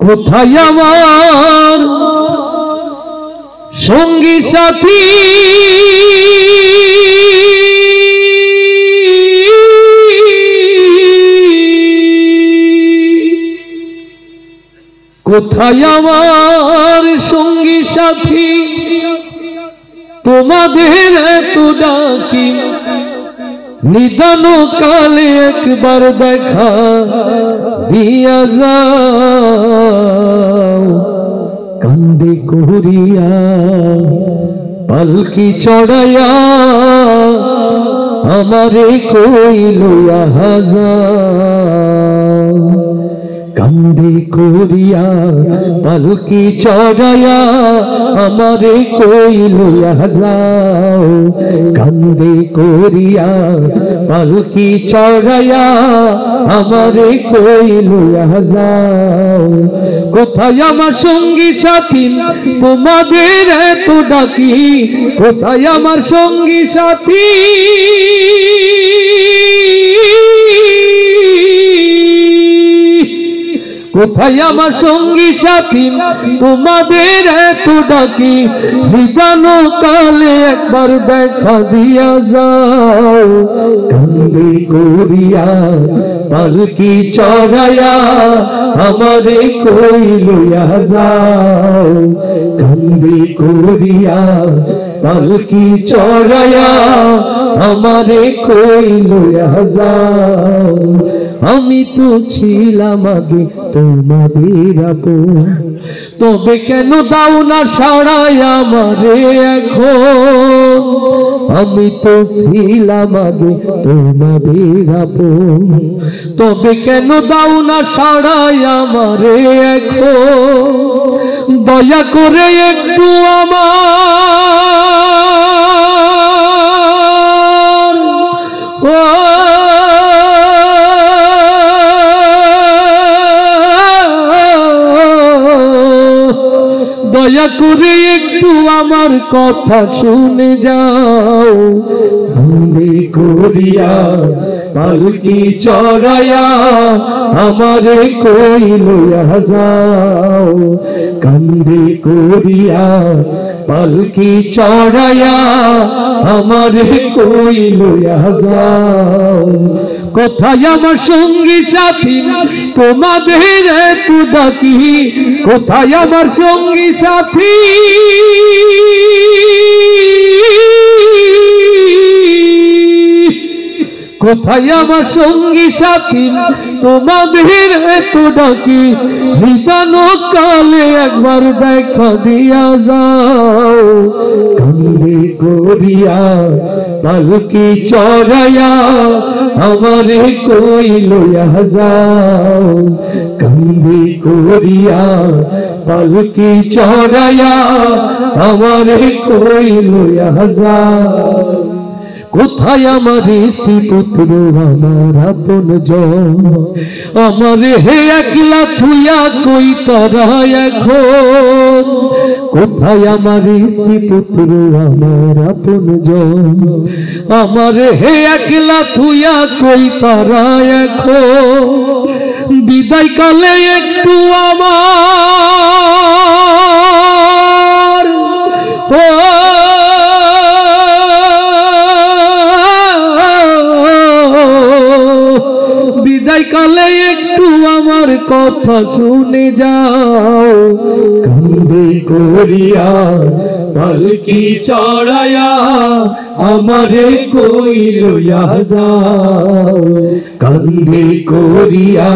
কোথায় আমার সঙ্গী সাথী কোথায় আমার সঙ্গী সাথী তোমাদের এত ডাকি নিদান কালে একবার দেখা দিয়া যাও কান্দে করিয়া পালকি চড়াইয়া আমারে কই লইয়া যাও কান্দে করিয়া পালকি চড়াইয়া আমারে কই লইয়া যাও কান্দে করিয়া পালকি চড়াইয়া আমারে কই লইয়া যাও কোথায় আমার সঙ্গী সাথী তোমাদের এত ডাকি কোথায় আমার সঙ্গী সাথী কোথায় আমার সঙ্গী সাথী তোমাদের এত ডাকি নিদান কালে একবার দেখা দিয়া যাও কান্দে করিয়া পালকি চড়াইয়া আমারে কই লইয়া যাও কান্দে করিয়া পালকি চড়াইয়া আমারে কই লইয়া যাও আমি তো ছিলাম আগে তোমাদের আপন তবে কেন দাও না সাড়াই আমারে এখন আমি তো ছিলাম আগে তোমাদের আপন তবে কেন দাও না সাড়াই আমারে এখন দয়া করে একটু আমার দয়া করে একটু আমার কথা শুনে যাও কান্দে করিয়া পালকি চড়াইয়া আমারে কই লইয়া যাও কান্দে করিয়া পালকি চড়াইয়া আমারে কই লইয়া যাও কোথায় আমার সঙ্গী সাথী তোমাদের এত ডাকি কোথায় আমার সঙ্গী সাথী কোথায় আমার সঙ্গী সাথী তোমাদের এত ডাকি নিদান কালে একবার দেখা দিয়া যাও কান্দে করিয়া পালকি চড়াইয়া আমারে কই লইয়া যাও কান্দে করিয়া পালকি চড়াইয়া আমারে কই লইয়া যাও কোথায় আমার পুত্র আমার আপন জন আমারে হে একলা থুইয়া কই তারা এখন কোথায় আমার পুত্র আমার আপন জন আমারে হে একলা থুইয়া কই তারা এখন বিদায় কালে একটু আমার বিদায় কালে একটু আমার কথা শুনে যাও কান্দে করিয়া পালকি চড়াইয়া আমারে কই লইয়া যাও কান্দে করিয়া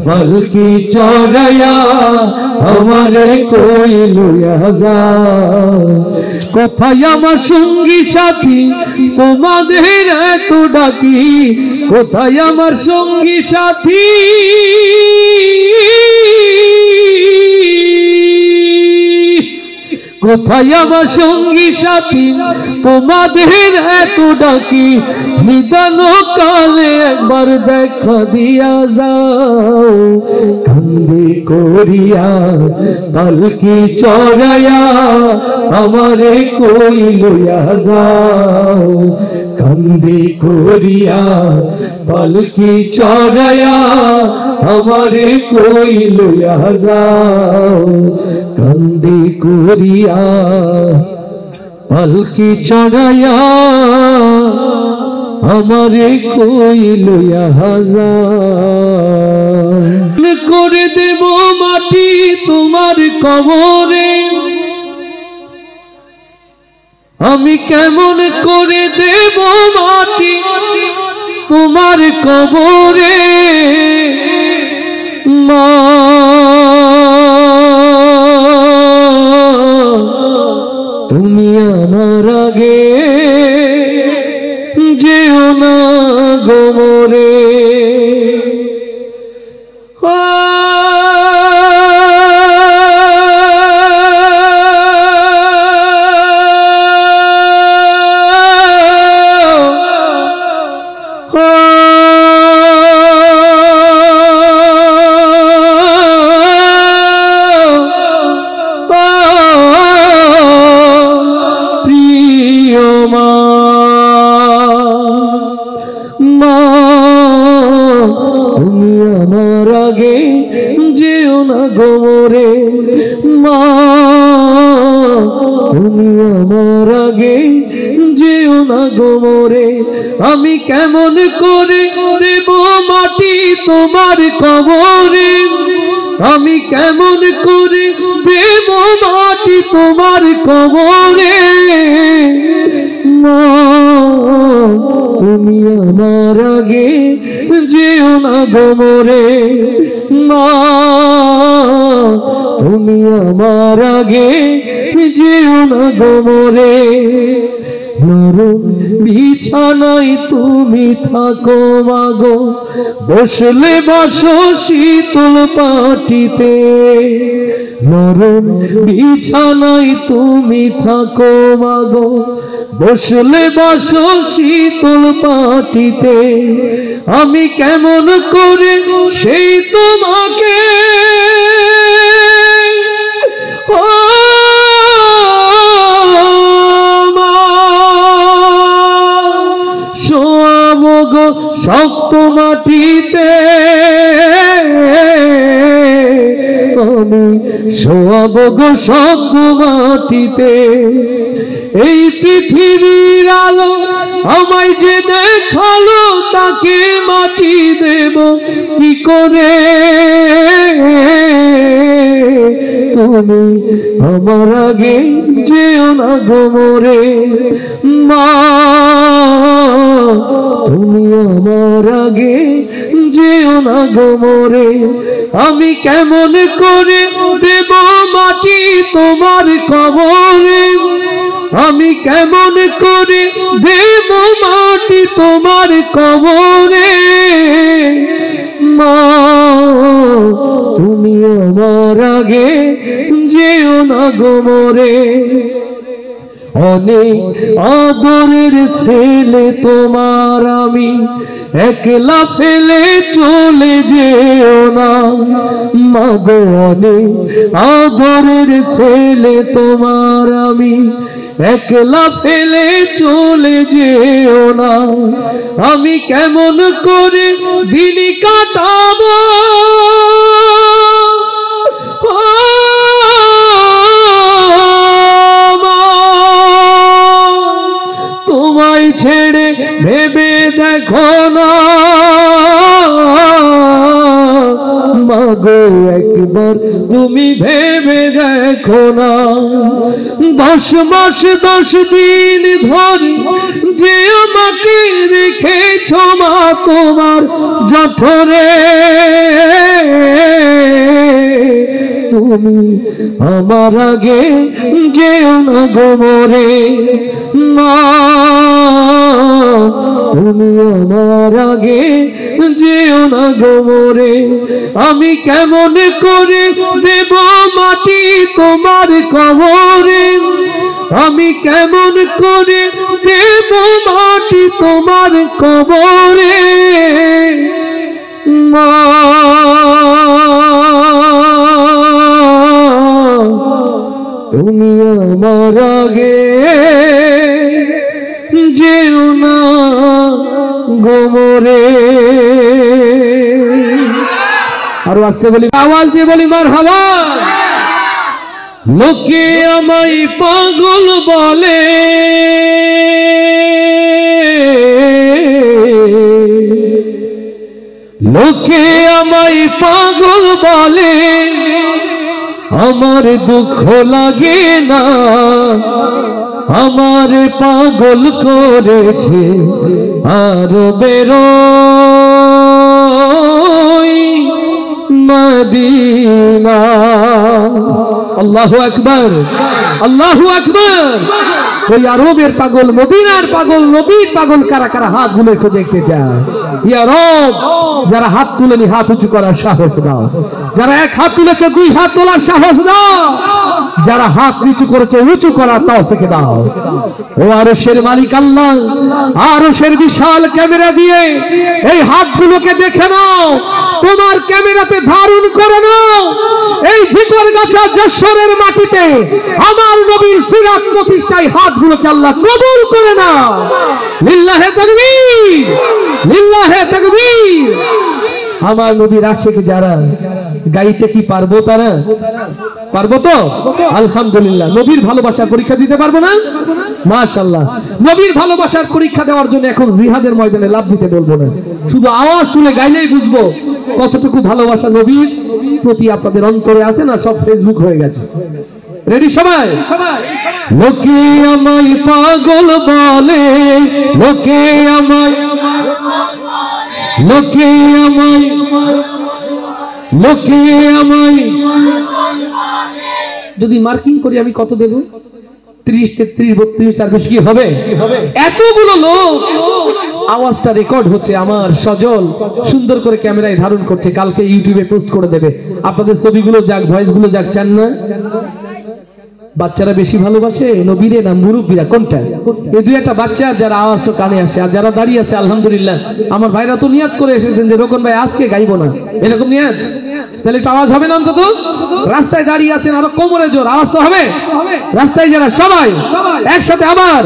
পালকি চড়াইয়া আমারে কই লইয়া যাও কোথায় আমার সঙ্গী সাথী তোমাদের এত ডাকি কোথায় আমার সঙ্গী সাথী কোথায় আমার সঙ্গী সাথী তোমাদের এত ডাকি নিদান কালে একবার দেখা দিয়া যাও কান্দে করিয়া পালকি চড়াইয়া আমারে কই লইয়া যাও কান্দি করিয়া পালকি চড়াইয়া আমারে কই লইয়া যাও কান্দি করিয়া পালকি চড়াইয়া আমারে কই লইয়া যাও করে দেব মাটি তোমার কবরে আমি কেমন করে দেব মাটি তোমার কবরে মা তুমি আমার আগে যেও না গো মোরে তুমি আমার আগে যেও না গো মোরে মা তুমি আমার আগে যেও না গো মোরে আমি কেমন করে দেব মাটি তোমার কবরে আমি কেমন করে দেব মাটি তোমার কবরে মা তুমি আমার আগে যেও না গো মোরে মা তুমি আমার আগে যেও না গো মোরে নরম বিছানায় তুমি থাকো মাগো বসলে বসো শীতল পাটিতে নরম বিছানায় তুমি থাকো মাগো বসলে বসো শীতল পাটিতে আমি কেমন করে সেই তোমাকে শোয়াবো গো শক্ত মাটিতে আমি শোয়াবো গো শক্ত মাটিতে এই পৃথিবীর আলো আমায় যে দেখালো তাকে মাটি দেব কি করে তুমি আমার আগে যেও না গো মোরে মা তুমি আমার আগে যেও না গো মোরে আমি কেমন করে দেব মাটি তোমার কবরে আমি কেমন করে দেব মাটি তোমার কবরে মা তুমি আমার আগে যেও না গো মোরে অনেক আদরের ছেলে তোমার আমি একলা ফেলে চলে যেও না মাগো অনেক আদরের ছেলে তোমার আমি একলা ফেলে চলে যেও না আমি কেমন করে দিন কাটাবো তোমায় ছেড়ে ভেবে দেখো না মাগো একবার তুমি ভেবে দেখো না 10 মাস 10 দিন ধরে যে আমাকে রেখেছো মা তোমার জঠরে তুমি আমার আগে যেও না গো মোরে মা তুমি আমার আগে যেও না গো মোরে আমি কেমন করে দেব মাটি তোমার কবরে আমি কেমন করে দেব মাটি তোমার কবরে মা আমার আগে যেও না গোমরে। আরো আসছে বলি, আওয়াজ দিয়ে বলি মারহাবা। লোকে আমায় পাগল বলে, লোকে আমায় পাগল বলে, আমার দুঃখ লাগে না, আমার পাগল করেছে আরো বেরোই মদিনা। আল্লাহু আকবার, আল্লাহু আকবার। ওই আরবের পাগল, মদিনার পাগল, নবীর পাগল কারা কারা হাত গুলো একটু দেখতে চায়। ইয়া রব, যারা হাত তুলেনি হাত উঁচু করার সাহস দাও, যারা এক হাত তুলেছে দুই হাত তোলার সাহস দাও, যারা হাত নিচু করেছে উঁচু করার তৌফিক দাও। ও আরশের মালিক আল্লাহ, আরশের বিশাল ক্যামেরা দিয়ে এই হাতগুলোকে দেখে নাও, তোমার ক্যামেরাতে ধারণ করে নাও। এই ঝিকরগাছা যশোরের মাটিতে আমার নবীর সিরাত প্রতিষ্ঠায় হাতগুলোকে আল্লাহ কবুল করে নাও। লিল্লাহে তাকবীর, লিল্লাহে তাকবীর। আমার নবীর আশিক যারা গাইতে কি পারবো? তারা পারবো তো? আলহামদুলিল্লাহ। নবীর ভালোবাসার পরীক্ষা দিতে পারবো না? মাশাআল্লাহ। নবীর ভালোবাসার পরীক্ষা দেওয়ার জন্য এখন জিহাদের ময়দানে লাভ দিতে বলবো না, শুধু আওয়াজ শুনে গাইলেই বুঝবো কতটুকু ভালোবাসা নবীর প্রতি আপনাদের অন্তরে আছে। না সব ফেসবুক হয়ে গেছে। রেডি সবাই? লোকে আমায় পাগল বলে, লোকে আমায়, লোকে আমায়, লোকে আমায়। যদি মার্কিং করি আমি কত দেব? 30, 33, 32, তার বেশি হবে? এতগুলো লোক আওয়াজটা রেকর্ড হচ্ছে, আমার সজল সুন্দর করে ক্যামেরায় ধারণ করছে, কালকে ইউটিউবে পোস্ট করে দেবে। আপনাদের ছবিগুলো যাক, ভয়েসগুলো যাক, চান না? বাচ্চারা বেশি ভালোবাসে নবীরে না মুরব্বীরা? কোনটা? এই দুই একটা বাচ্চা যারা আওয়াজ তো কানে আসে, আর যারা দাঁড়িয়ে আছে আলহামদুলিল্লাহ। আমার ভাইরা তো নিয়াত করে এসেছেন যে রোকন ভাই আজকে গাইবো না, এরকম নিয়াত। তাহলে একটু আওয়াজ হবে না অন্তত? রাস্তায় দাঁড়িয়ে আছেন, আরো কোমরে জোর আওয়াজ তো হবে। রাস্তায় যারা সবাই একসাথে আবার,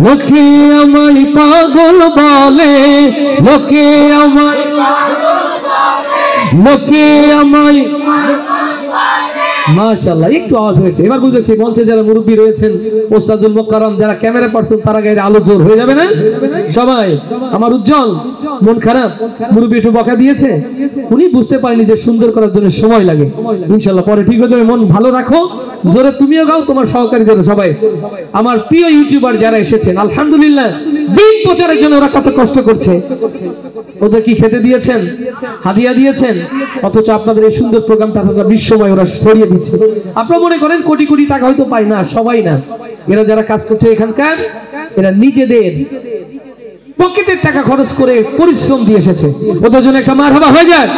লোকে আমায় পাগল বলে, লোকে আমায়, লোকে আমায়। মাশাআল্লাহ, একটু আওয়াজ হয়েছে, এবার বুঝেছি। মঞ্চে যারা মুরব্বী রয়েছেন, ওস্তাদুল মুকাররম, যারা ক্যামেরা পার্সন, তারা গায়ে আলো জোর হয়ে যাবে না সবাই? আমার উজ্জ্বল মন খারাপ, মুরব্বী একটু বকা দিয়েছে, উনি বুঝতে পারেনি যে সুন্দর করার জন্য সময় লাগে। ইনশাআল্লাহ পরে ঠিক হয়ে যাবে। মন ভালো রাখো, জোরে তুমিও গাও, তোমার সহকারীদের সবাই। আমার প্রিয় ইউটিউবার যারা এসেছেন আলহামদুলিল্লাহ, দিন প্রচারের জন্য ওরা কত কষ্ট করছে। ওদের কি খেতে দিয়েছেন? হাদিয়া দিয়েছেন? অথচ আপনাদের এই সুন্দর প্রোগ্রামটা বিশ্বময় ওরা ছড়িয়ে দিচ্ছে। আপনারা মনে করেন কোটি কোটি টাকা হয়তো পায় না, সবাই না। এরা যারা কাজ করছে এখানকার, এরা নিজেদের পকেটের টাকা খরচ করে পরিশ্রম দিয়ে এসেছে। ওদের জন্য একটা মারহাবা হয়ে যায়।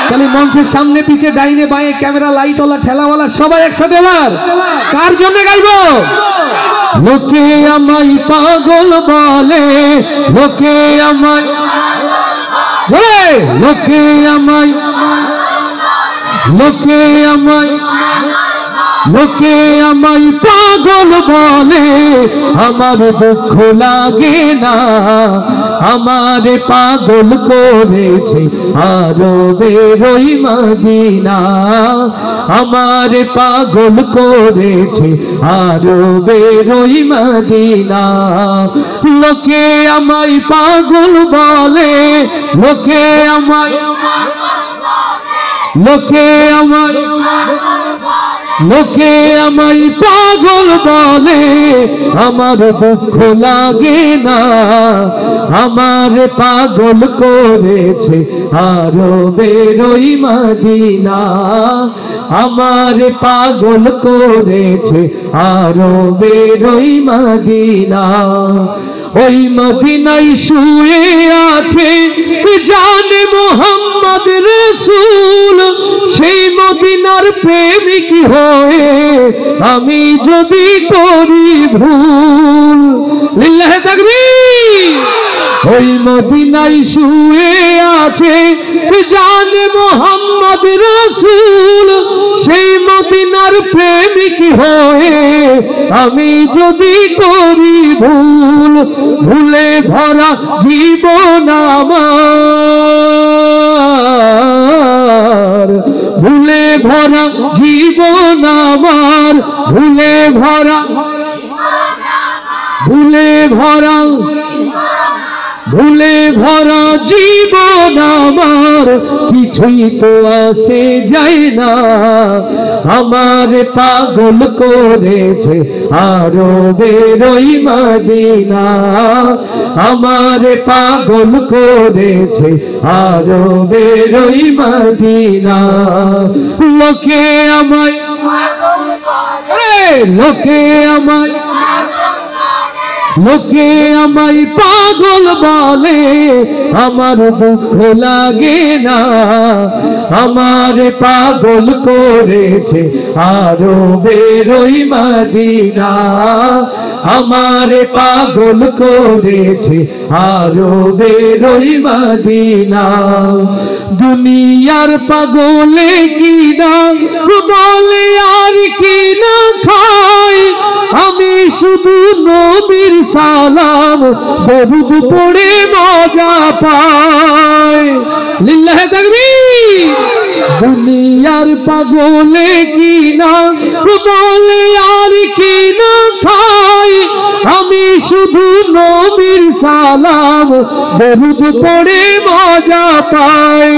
তাহলে মঞ্চের সামনে পিছে ডাইনে বাঁয়ে ক্যামেরা, লাইটওয়ালা, ঠেলাওয়ালা সবাই একসাথে এবার কার জন্য গাইবো? লোকে আমায় পাগল বলে, লোকে আমায়, লোকে আমায়, লোকে আমায়, লোকে আমায় পাগল বলে, আমার দুঃখ লাগে না, আমার পাগল করেছে আরো বেরোই মদিনা, আমার পাগল করেছে আরো বেরোই মদিনা। লোকে আমায় পাগল বলে, লোকে আমায়, লোকে আমায়, লোকে আমায় পাগল বলে, আমার দুঃখ লাগে না, আমার পাগল করেছে আরো বেরোই মদিনা, আমার পাগল করেছে আরো বেরোই মদিনা। ওই মদিনায় শুয়ে আছে জানে মোহাম্মদ রাসূল, সেই মদিনার প্রেমিক হয়ে আমি যদি করি ভুল। লিল্লাহে তাকবীর। ওই মদিনায় শুয়ে আছে জানে মোহাম্মদ রাসূল, সেই মদিনার প্রেমিক হয়ে আমি যদি করি ভুল, ভুলে ভরা জীবন আমার, ভুলে ভরা জীবন আমার, ভুলে ভরা, ভুলে ভরা, ভুলে ভরা জীবন আমার, কিছুই তো আসে যায় না। আমার পাগল করেছে আরবের ওই মদিনা, আমার পাগল করেছে আরবের ওই মদিনা। লোকে আমায়, লোকে আমায়, লোকে আমায় পাগল বলে, আমার দুঃখ লাগে না। আমার পাগল করেছে আরবের ওই মদিনা, আমার পাগল করেছে আরবের ওই মদিনা। দুনিয়ার পাগলে কিনা বলে আর কিনা খায়, আমি শুধু নবীর সালাম দরুদ পড়ে মজা পাই। লিল্লাহে তাকবীর। দুনিয়ার পাগলে কিনা বলে আর কিনা খাই, আমি শুধু নবীর সালাম দরুদ পড়ে মজা পাই।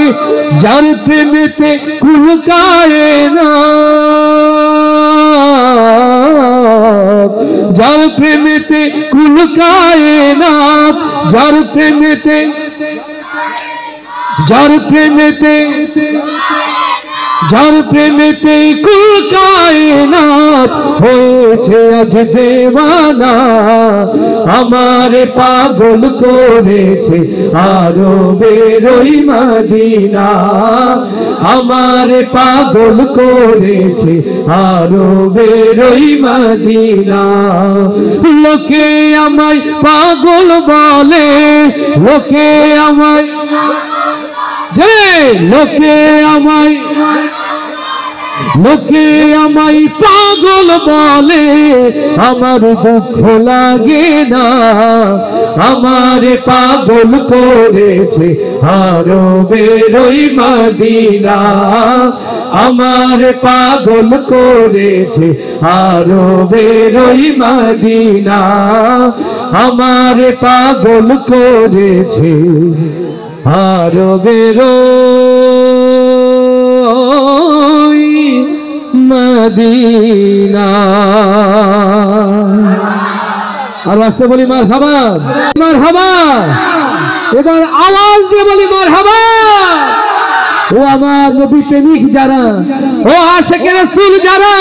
যার প্রেমেতে কুল কায়নাত, যার প্রেমেতে কুল কায়নাত, যার প্রেমেতে, যার প্রেমেতে, যার প্রেমেতে কুল কায়নাত হয়েছে আজ দেওয়ানা। আমার পাগল করেছে আরবের ওই মদিনা, আমার পাগল করেছে আরবের ওই মদিনা। লোকে আমায় পাগল বলে, লোকে আমায়, যে লোকে আমায়, লোকে আমায় পাগল বলে, আমার দুঃখ লাগে না। আমার পাগল করেছে আরবের ওই মদিনা, আমার পাগল করেছে আরবের ওই মদিনা, আমার পাগল করেছে আরবের ওই মদিনা। আর আসতে বলি মারহাবা, মারহাবা। এবার আওয়াজ দিয়ে বলি মারহাবা। ও আমার নবী প্রেমিক যারা, ও আশিকে রাসূল যারা,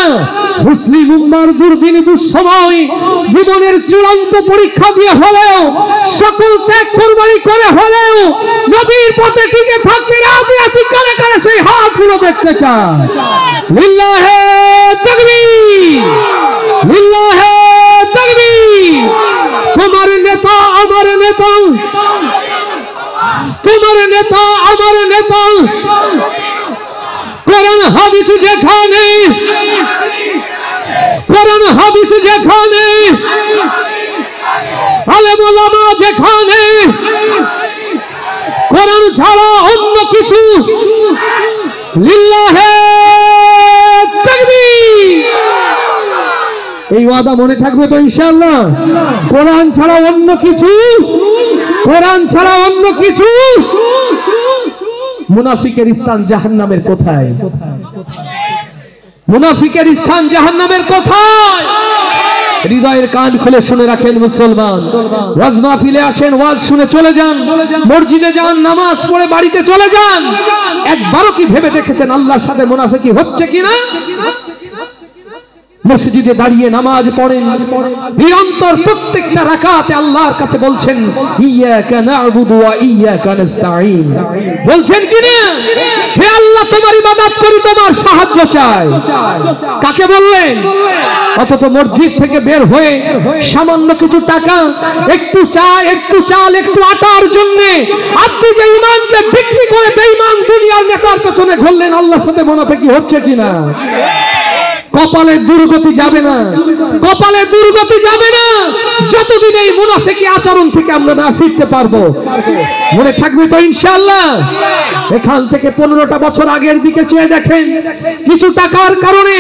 মুসলিম উম্মার দুর্দিন দুঃসময় জীবনের চূড়ান্ত পরীক্ষা দিয়ে হলেও, সকল ত্যাগ কুরবানি করে হলেও নবীর পথে টিকে থাকতে রাজি আছি, কারা কারা সেই হাতগুলো দেখতে চায়? লিল্লাহে তাকবীর, লিল্লাহে তাকবীর। তোমার নেতা আমার নেতা, তোমার নেতা আমার নেতা, কোরআন হাদিস যেখানে, কোরআন হাদিস যেখানে, আলেম ওলামা যেখানে, কোরআন ছাড়া অন্য কিছু, লিল্লাহে তাকবীর। এই ওয়াদা মনে থাকবে তো ইনশাআল্লাহ? কোরআন ছাড়া অন্য কিছু, কোরআন ছাড়া অন্য কিছু। মুনাফিকের স্থান জাহান্নামের কোথায়? মুনাফিকের স্থান জাহান্নামের কোথায়? হৃদয়ের কান খুলে শুনে রাখেন মুসলমান। ওয়াজ মাহফিলে আসেন, ওয়াজ শুনে চলে যান, মসজিদে যান, নামাজ পড়ে বাড়িতে চলে যান। একবারও কি ভেবে দেখেছেন আল্লাহর সাথে মুনাফিকি হচ্ছে কিনা? মসজিদে দাঁড়িয়ে নামাজ পড়েন, নিরন্তর প্রত্যেকটা রাকাতে আল্লাহর কাছে বলছেন ইয়্যাকা না'বুদু ওয়া ইয়্যাকা নাস্তাঈন, বলছেন কিনা? হে আল্লাহ, তোমার ইবাদত করি, তোমার সাহায্য চাই। কাকে বললেন? অথচ মসজিদ থেকে বের হয়ে সামান্য কিছু টাকা, একটু চা, একটু চাল, একটু আটার জন্য আপনি যে ঈমানকে বিক্রি করে বেঈমান দুনিয়ার নেতার পেছনে ঘুরলেন, আল্লাহর সাথে মুনাফিকি হচ্ছে কিনা? কপালে দুর্গতি যাবে না, কপালে দুর্গতি যাবে না যতদিন এই মুনাফিকি আচরণ থেকে আমরা না ফিরতে পারবো। মনে থাকবে তো ইনশাআল্লাহ? এখান থেকে 15টা বছর আগের দিকে চেয়ে দেখেন, কিছু টাকার কারণে,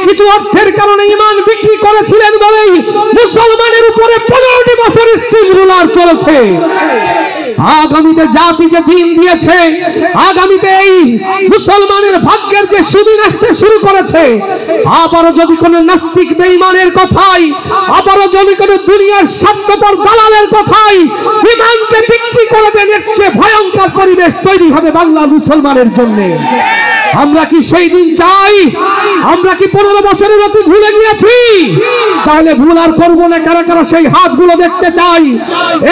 কিছু অর্থের কারণে ঈমান বিক্রি করেছিলেন বলেই মুসলমানের উপরে 15টি বছর স্টিম রুলার চলেছে। আগামীতে জাতি যে দিন দিয়েছে, আগামীতে এই মুসলমানের ভাগ্যের যে সুদিন আসতে শুরু করেছে, আবারও যদি কোনো নাস্তিক বেঈমানের কথাই, আবারও যদি কোনো দুনিয়ার স্বার্থপর দালালের কথাই ঈমানকে বিক্রি করে দেন, এর চেয়ে ভয়ঙ্কর পরিবেশ তৈরি হবে বাংলা মুসলমানের জন্য। আমরা কি সেই দিন চাই? আমরা কি 15 বছরের অতি ভুলে গিয়েছি? তাহলে ভুল আর করবো না। কারা কারা সেই হাতগুলো দেখতে চাই?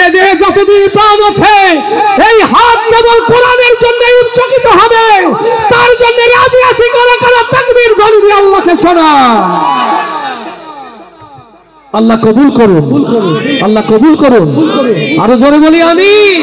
এ দেহে যতদিন প্রাণ আছে এই হাত কেবল কোরআনের জন্য উচ্চকিত হবে। তার জন্য রাজি আছি। কারা কারা তাকবীর ধ্বনি দিয়ে আল্লাহকে শোনা? আল্লাহ কবুল করুন, আল্লাহ কবুল করুন। আরো জোরে বলি আমিন।